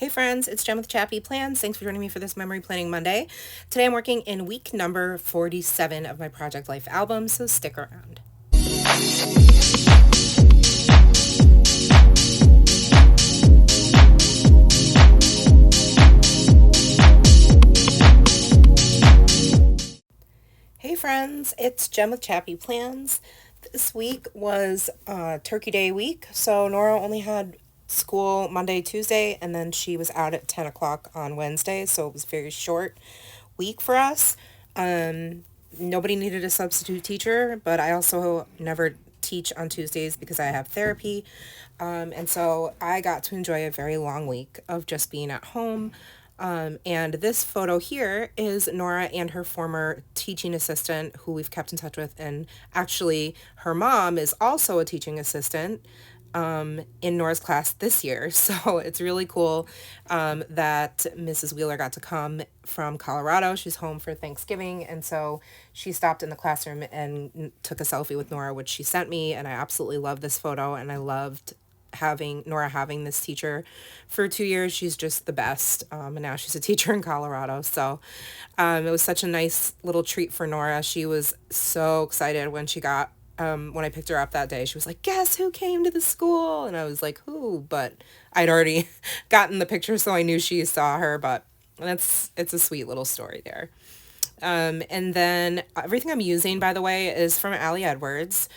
Hey friends, it's Jen with ChappyPlans. Thanks for joining me for this Memory Planning Monday. Today I'm working in week number 47 of my Project Life album, so stick around. Hey friends, it's Jen with ChappyPlans. This week was Turkey Day week, so Norah only had school Monday, Tuesday, and then she was out at 10 o'clock on Wednesday, so it was a very short week for us. Nobody needed a substitute teacher, but I also never teach on Tuesdays because I have therapy. And so I got to enjoy a very long week of just being at home. And this photo here is Norah and her former teaching assistant who we've kept in touch with. And actually, her mom is also a teaching assistant in Nora's class this year. So it's really cool that Mrs. Wheeler got to come from Colorado. She's home for Thanksgiving. And so she stopped in the classroom and took a selfie with Norah, which she sent me. And I absolutely love this photo. And I loved having Norah having this teacher for 2 years. She's just the best. And now she's a teacher in Colorado. So it was such a nice little treat for Norah. She was so excited when I picked her up that day. She was like, guess who came to the school? And I was like, who? But I'd already gotten the picture, so I knew she saw her. But it's a sweet little story there. And then everything I'm using, by the way, is from Allie Edwards.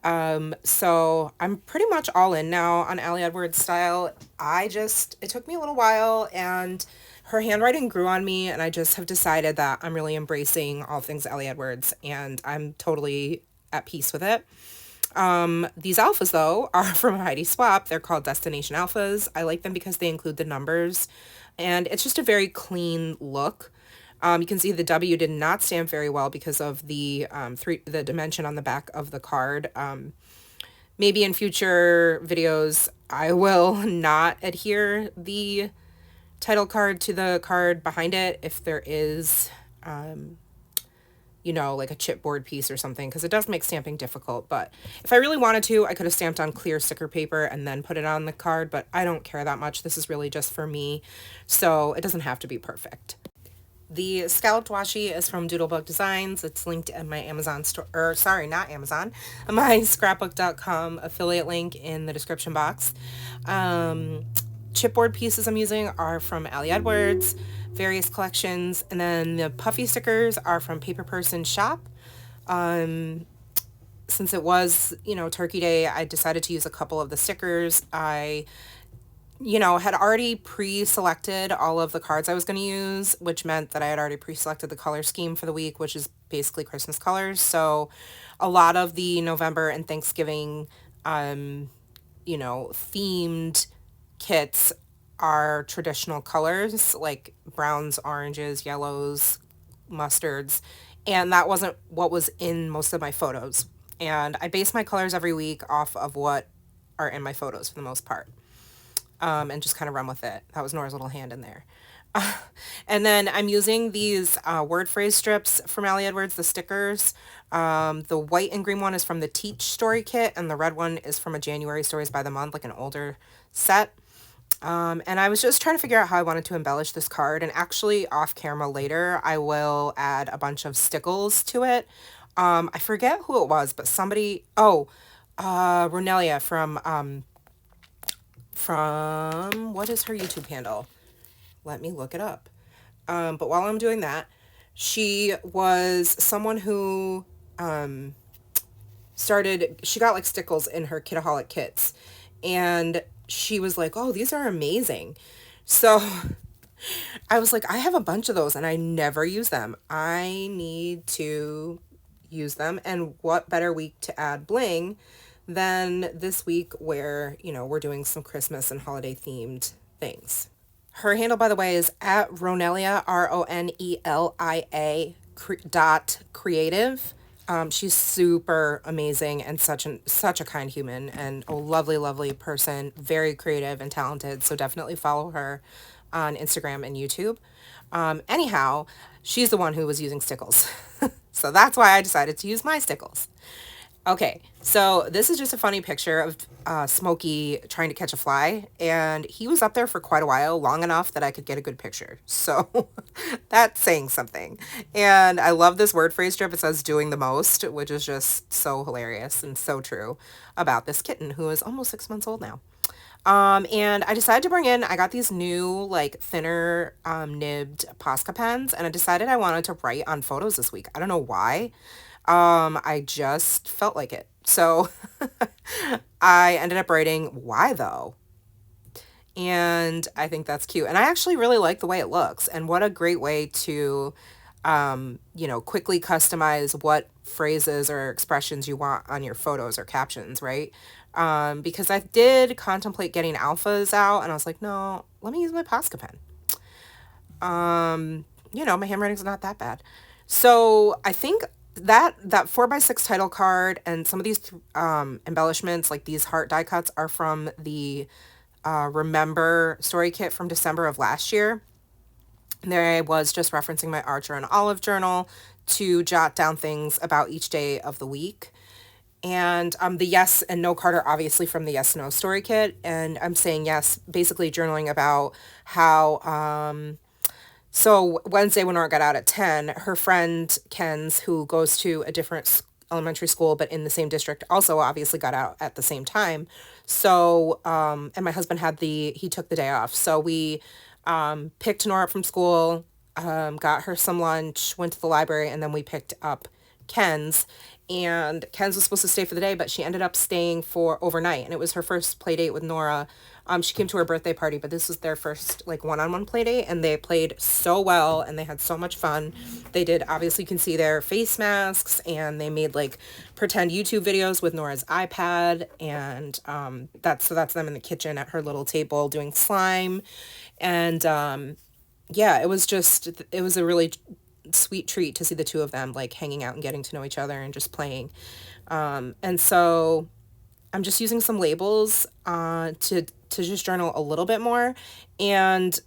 So I'm pretty much all in now on Allie Edwards style. It took me a little while, and her handwriting grew on me, and I just have decided that I'm really embracing all things Allie Edwards, and I'm totally at peace with it. These alphas, though, are from Heidi Swap. They're called Destination Alphas. I like them because they include the numbers, and it's just a very clean look. You can see the W did not stamp very well because of the dimension on the back of the card. Maybe in future videos, I will not adhere the title card to the card behind it if there is, like a chipboard piece or something, because it does make stamping difficult. But if I really wanted to, I could have stamped on clear sticker paper and then put it on the card, but I don't care that much. This is really just for me, so it doesn't have to be perfect. The scalloped washi is from Doodlebug Designs. It's linked in my Amazon store, or sorry, not Amazon, my scrapbook.com affiliate link in the description box. Chipboard pieces I'm using are from Allie Edwards, various collections, and then the puffy stickers are from Paper Person Shop. Since it was, Turkey Day, I decided to use a couple of the stickers. I had already pre-selected all of the cards I was going to use, which meant that I had already pre-selected the color scheme for the week, which is basically Christmas colors. So a lot of the November and Thanksgiving, themed kits are traditional colors like browns, oranges, yellows, mustards, and that wasn't what was in most of my photos. And I base my colors every week off of what are in my photos for the most part. And just kind of run with it. That was Nora's little hand in there. And then I'm using these word phrase strips from Allie Edwards, the stickers. The white and green one is from the Teach Story Kit, and the red one is from a January Stories by the Month, like an older set. And I was just trying to figure out how I wanted to embellish this card, and actually off camera later, I will add a bunch of stickles to it. I forget who it was, but Ronelia from what is her YouTube handle? Let me look it up. But while I'm doing that, she was someone who she got like stickles in her Kitaholic kits, and she was like, oh, these are amazing. So I was like, I have a bunch of those and I never use them. I need to use them, and what better week to add bling than this week where, we're doing some Christmas and holiday themed things. Her handle, by the way, is at Ronelia, Ronelia .creative. She's super amazing and such a kind human and a lovely, lovely person, very creative and talented. So definitely follow her on Instagram and YouTube. Anyhow, she's the one who was using stickles. So that's why I decided to use my stickles. Okay, so this is just a funny picture of Smokey trying to catch a fly, and he was up there for quite a while, long enough that I could get a good picture. So that's saying something. And I love this word phrase strip. It says doing the most, which is just so hilarious and so true about this kitten who is almost 6 months old now. And I decided to bring in, I got these new, like, thinner, nibbed Posca pens, and I decided I wanted to write on photos this week. I don't know why. I just felt like it. So I ended up writing, why though? And I think that's cute. And I actually really like the way it looks. And what a great way to, quickly customize what phrases or expressions you want on your photos or captions, right? Because I did contemplate getting alphas out, and I was like, no, let me use my Posca pen. My handwriting's not that bad. So I think that 4x6 title card and some of these embellishments, like these heart die cuts, are from the Remember story kit from December of last year. And there I was just referencing my Archer and Olive journal to jot down things about each day of the week. And the yes and no card are obviously from the yes no story kit. And I'm saying yes, basically journaling about how so Wednesday when Nora got out at 10, her friend Ken's, who goes to a different elementary school but in the same district, also obviously got out at the same time. So, and my husband he took the day off. So we picked Nora up from school, got her some lunch, went to the library, and then we picked up Ken's. And Ken's was supposed to stay for the day, but she ended up staying for overnight. And it was her first play date with Nora. She came to her birthday party, but this was their first like one-on-one play date, and they played so well and they had so much fun. They did, obviously you can see their face masks, and they made like pretend YouTube videos with Nora's iPad, and that's them in the kitchen at her little table doing slime. And yeah, it was a really sweet treat to see the two of them like hanging out and getting to know each other and just playing. And so I'm just using some labels to just journal a little bit more. And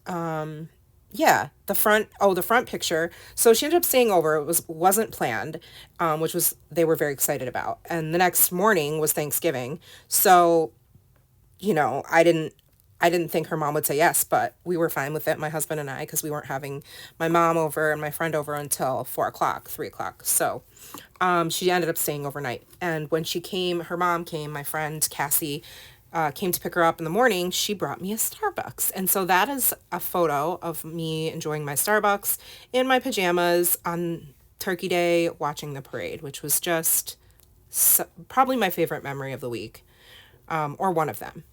yeah, the front picture. So she ended up staying over. Wasn't planned, which was they were very excited about. And the next morning was Thanksgiving. So, I didn't think her mom would say yes, but we were fine with it, my husband and I, because we weren't having my mom over and my friend over until 4 o'clock, 3 o'clock. So she ended up staying overnight. And when her mom came, my friend Cassie came to pick her up in the morning. She brought me a Starbucks. And so that is a photo of me enjoying my Starbucks in my pajamas on Turkey Day watching the parade, which was just probably my favorite memory of the week, or one of them.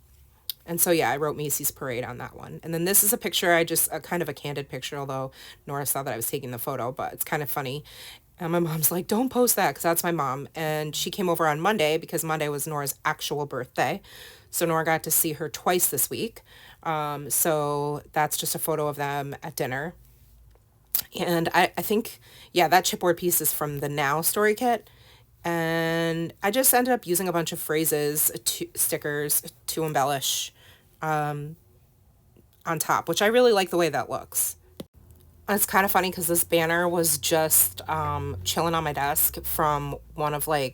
And so, yeah, I wrote Macy's Parade on that one. And then this is a picture, a kind of a candid picture, although Nora saw that I was taking the photo, but it's kind of funny. And my mom's like, don't post that, because that's my mom. And she came over on Monday because Monday was Nora's actual birthday. So Nora got to see her twice this week. So that's just a photo of them at dinner. And I think, yeah, that chipboard piece is from the Now story kit. And I just ended up using a bunch of stickers to embellish on top, which I really like the way that looks. And it's kind of funny because this banner was just chilling on my desk from one of I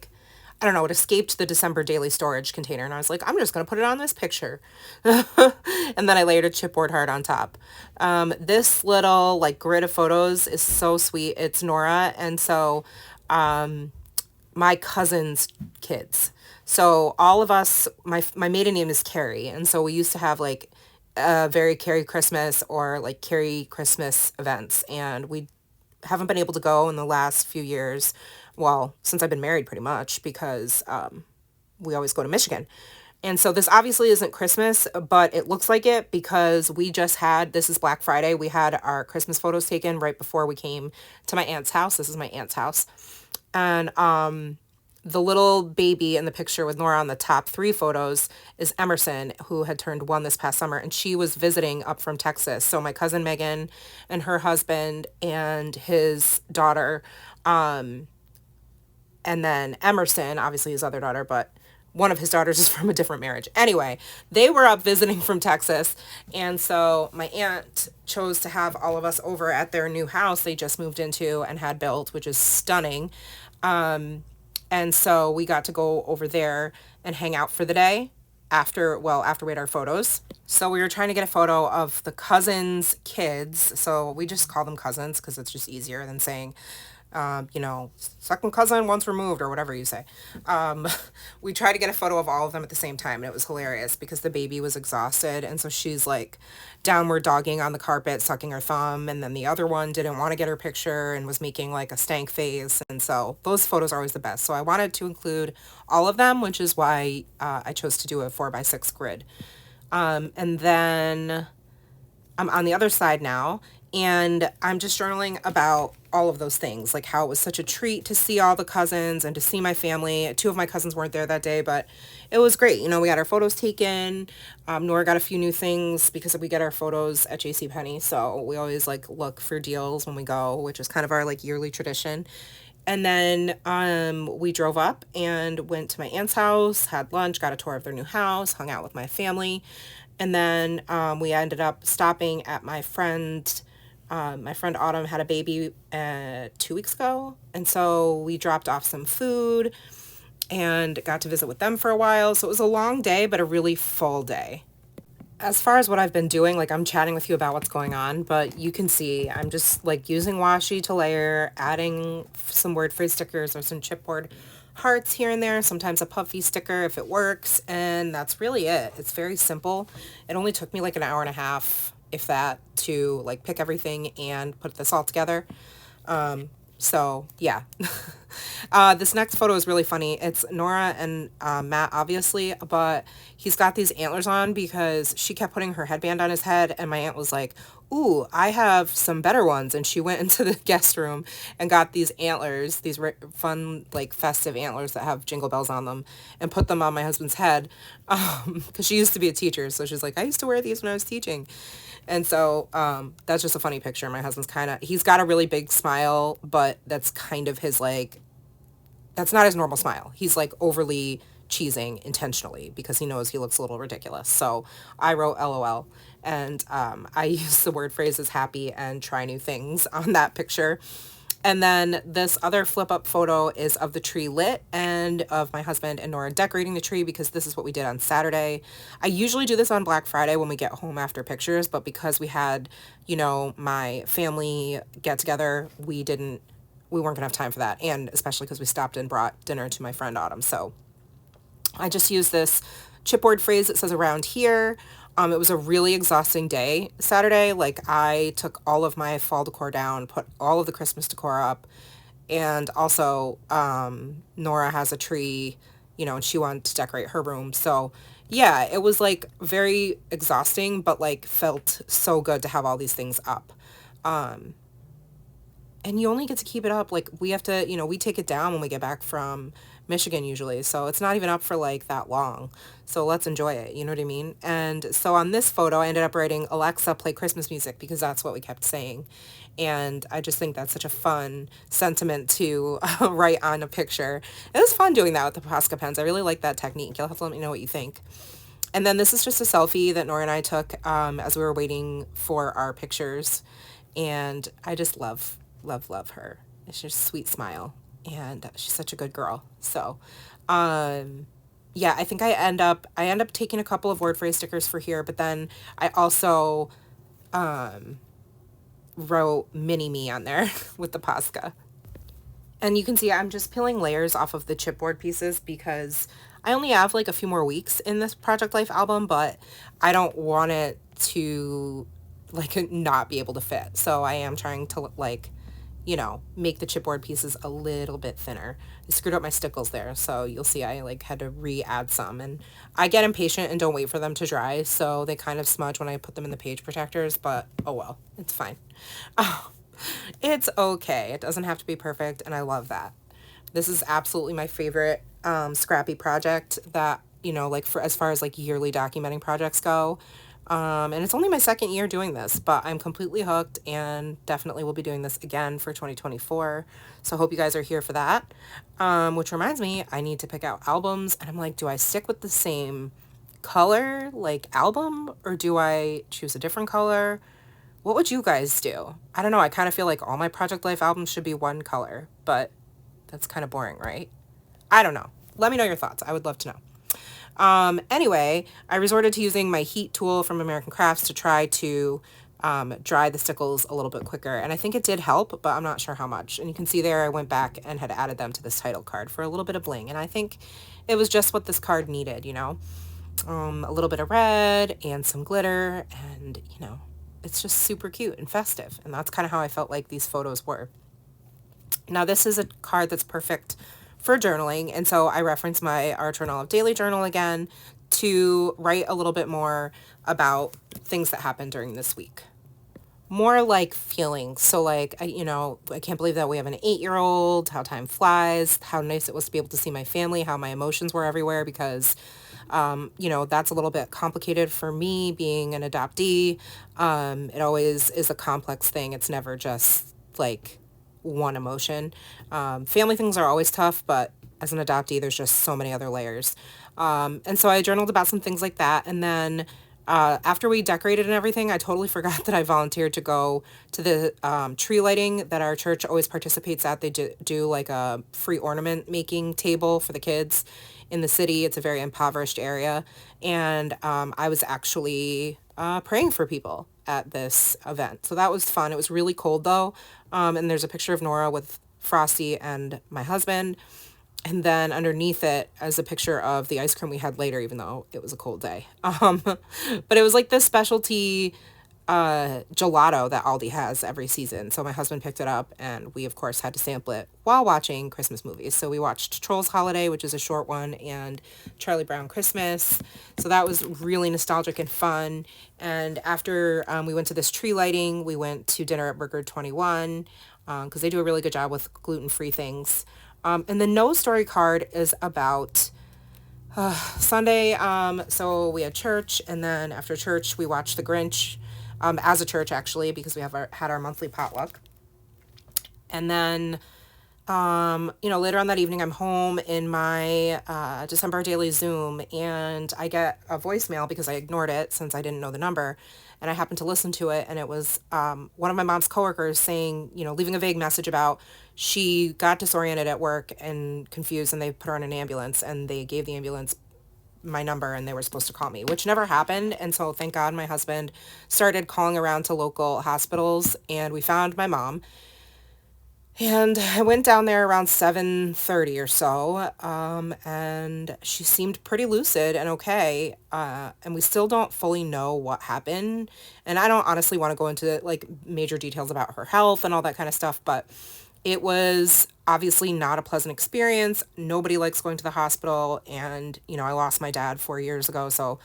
don't know, it escaped the December daily storage container, and I was like, I'm just going to put it on this picture. And then I layered a chipboard heart on top. This little grid of photos is so sweet. It's Norah, and so my cousin's kids. So all of us, my maiden name is Carrie, and so we used to have a very Carrie Christmas or Carrie Christmas events, and we haven't been able to go in the last few years. Well, since I've been married, pretty much, because we always go to Michigan. And so this obviously isn't Christmas, but it looks like it because this is Black Friday. We had our Christmas photos taken right before we came to my aunt's house. This is my aunt's house. And the little baby in the picture with Nora on the top 3 photos is Emerson, who had turned 1 this past summer, and she was visiting up from Texas. So my cousin Megan and her husband and his daughter, and then Emerson, obviously his other daughter, but one of his daughters is from a different marriage. Anyway, they were up visiting from Texas, and so my aunt chose to have all of us over at their new house they just moved into and had built, which is stunning. And so we got to go over there and hang out for the day after we had our photos. So we were trying to get a photo of the cousins' kids. So we just call them cousins because it's just easier than saying, second cousin once removed or whatever you say. Um, we tried to get a photo of all of them at the same time, and it was hilarious because the baby was exhausted, and so she's like downward dogging on the carpet, sucking her thumb, and then the other one didn't want to get her picture and was making like a stank face, and so those photos are always the best. So I wanted to include all of them, which is why I chose to do a 4x6 grid. And then I'm on the other side now, and I'm just journaling about all of those things, like how it was such a treat to see all the cousins and to see my family. Two of my cousins weren't there that day, but it was great. We got our photos taken. Nora got a few new things because we get our photos at JCPenney, so we always like look for deals when we go, which is kind of our like yearly tradition. And then we drove up and went to my aunt's house, had lunch, got a tour of their new house, hung out with my family. And then we ended up stopping at my friend. My friend Autumn had a baby 2 weeks ago. And so we dropped off some food and got to visit with them for a while. So it was a long day, but a really full day. As far as what I've been doing, like I'm chatting with you about what's going on, but you can see I'm just like using washi to layer, adding some word phrase stickers or some chipboard hearts here and there, sometimes a puffy sticker if it works, and that's really it. It's very simple. It only took me like an hour and a half, if that, to like pick everything and put this all together. So yeah. This next photo is really funny. It's Norah and Matt, obviously, but he's got these antlers on because she kept putting her headband on his head, and my aunt was like, ooh, I have some better ones. And she went into the guest room and got these antlers, these fun, like festive antlers that have jingle bells on them, and put them on my husband's head. Because she used to be a teacher. So she's like, I used to wear these when I was teaching. And so that's just a funny picture. My husband's he's got a really big smile, but that's kind of his like, that's not his normal smile. He's like overly cheesing intentionally because he knows he looks a little ridiculous. So I wrote LOL, and I used the word phrases happy and try new things on that picture. And then this other flip up photo is of the tree lit and of my husband and Nora decorating the tree because this is what we did on Saturday. I usually do this on Black Friday when we get home after pictures, but because we had, my family get together, we weren't gonna have time for that. And especially because we stopped and brought dinner to my friend Autumn. So I just used this chipboard phrase that says around here. It was a really exhausting day Saturday. Like I took all of my fall decor down, put all of the Christmas decor up, and also Nora has a tree, and she wanted to decorate her room. So yeah, it was like very exhausting, but like felt so good to have all these things up. And you only get to keep it up, like we have to, we take it down when we get back from Michigan usually, so it's not even up for like that long, so let's enjoy it, you know what I mean? And so on this photo I ended up writing Alexa play Christmas music because that's what we kept saying, and I just think that's such a fun sentiment to write on a picture. It was fun doing that with the Posca pens. I really like that technique. You'll have to let me know what you think. And then this is just a selfie that Nora and I took as we were waiting for our pictures, and I just love her. It's just a sweet smile, and she's such a good girl. So yeah, I think I end up taking a couple of word phrase stickers for here, but then I also wrote mini me on there with the Posca. And you can see I'm just peeling layers off of the chipboard pieces because I only have like a few more weeks in this Project Life album, but I don't want it to like not be able to fit. So I am trying to like, make the chipboard pieces a little bit thinner. I screwed up my stickles there, so you'll see I like had to re-add some, and I get impatient and don't wait for them to dry, so they kind of smudge when I put them in the page protectors, but oh well, it's fine. Oh, it's okay. It doesn't have to be perfect, and I love that. This is absolutely my favorite scrappy project that, like for as far as like yearly documenting projects go. And it's only my second year doing this, but I'm completely hooked and definitely will be doing this again for 2024. So I hope you guys are here for that. Which reminds me, I need to pick out albums, and I'm like, do I stick with the same color, like album, or do I choose a different color? What would you guys do? I don't know. I kind of feel like all my Project Life albums should be one color, but that's kind of boring, right? I don't know. Let me know your thoughts. I would love to know. Anyway, I resorted to using my heat tool from American Crafts to try to dry the stickles a little bit quicker. And I think it did help, but I'm not sure how much. And you can see there I went back and had added them to this title card for a little bit of bling. And I think it was just what this card needed, you know? A little bit of red and some glitter, and, you know, it's just super cute and festive. And that's kind of how I felt like these photos were. Now, this is a card that's perfect for journaling, and so I reference my Art Journal of Daily Journal again to write a little bit more about things that happened during this week. More like feelings. So like, I can't believe that we have an 8-year-old, how time flies, how nice it was to be able to see my family, how my emotions were everywhere because, that's a little bit complicated for me being an adoptee. It always is a complex thing. It's never just like one emotion. Family things are always tough, but as an adoptee, there's just so many other layers. And so I journaled about some things like that. And then after we decorated and everything, I totally forgot that I volunteered to go to the tree lighting that our church always participates at. They do like a free ornament making table for the kids in the city. It's a very impoverished area. And I was actually praying for people at this event. So that was fun. It was really cold though. And there's a picture of Norah with Frosty and my husband. And then underneath it is a picture of the ice cream we had later, even though it was a cold day. But it was like this specialty gelato that Aldi has every season. So my husband picked it up and we, of course, had to sample it while watching Christmas movies. So we watched Trolls Holiday, which is a short one, and Charlie Brown Christmas. So that was really nostalgic and fun. And after we went to this tree lighting, we went to dinner at Burger 21 because they do a really good job with gluten-free things. And the no story card is about Sunday. So we had church, and then after church, we watched The Grinch as a church, actually, because we had our monthly potluck. And then, later on that evening, I'm home in my December daily Zoom, and I get a voicemail because I ignored it since I didn't know the number. And I happened to listen to it, and it was one of my mom's coworkers saying, leaving a vague message about she got disoriented at work and confused, and they put her in an ambulance, and they gave the ambulance my number, and they were supposed to call me, which never happened. And so thank God my husband started calling around to local hospitals, and we found my mom. And I went down there around 7:30 or so, and she seemed pretty lucid and okay, and we still don't fully know what happened, and I don't honestly want to go into, like, major details about her health and all that kind of stuff, but it was obviously not a pleasant experience. Nobody likes going to the hospital, and, I lost my dad 4 years ago, so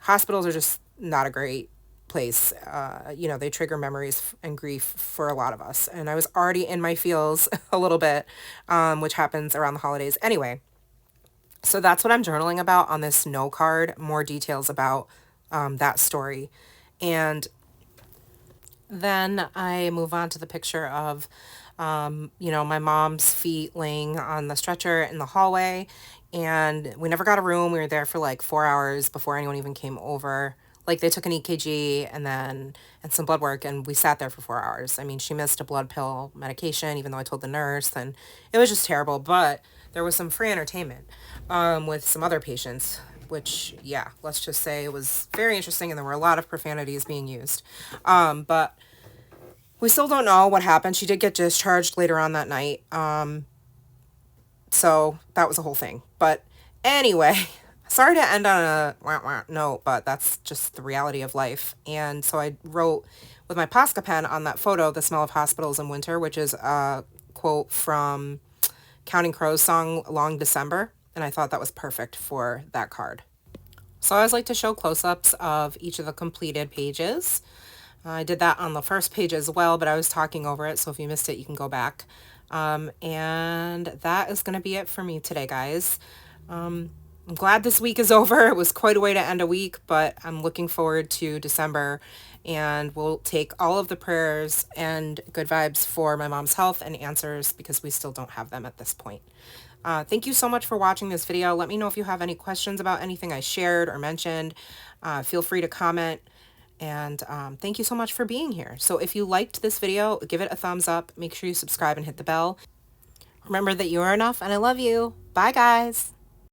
hospitals are just not a great place. They trigger memories and grief for a lot of us. And I was already in my feels a little bit, which happens around the holidays. Anyway, so that's what I'm journaling about on this no card, more details about that story. And then I move on to the picture of, my mom's feet laying on the stretcher in the hallway. And we never got a room. We were there for like 4 hours before anyone even came over. Like, they took an EKG and some blood work, and we sat there for 4 hours. I mean, she missed a blood pill medication, even though I told the nurse, and it was just terrible. But there was some free entertainment with some other patients, which, yeah, let's just say it was very interesting, and there were a lot of profanities being used. But we still don't know what happened. She did get discharged later on that night. So that was a whole thing. But anyway, sorry to end on a wah-wah note, but that's just the reality of life. And so I wrote with my Posca pen on that photo, "The Smell of Hospitals in Winter," which is a quote from Counting Crows' song, "Long December." And I thought that was perfect for that card. So I always like to show close-ups of each of the completed pages. I did that on the first page as well, but I was talking over it, so if you missed it, you can go back. And that is going to be it for me today, guys. I'm glad this week is over. It was quite a way to end a week, but I'm looking forward to December, and we'll take all of the prayers and good vibes for my mom's health and answers, because we still don't have them at this point. Thank you so much for watching this video. Let me know if you have any questions about anything I shared or mentioned. Feel free to comment. And thank you so much for being here. So if you liked this video, give it a thumbs up. Make sure you subscribe and hit the bell. Remember that you are enough, and I love you. Bye, guys.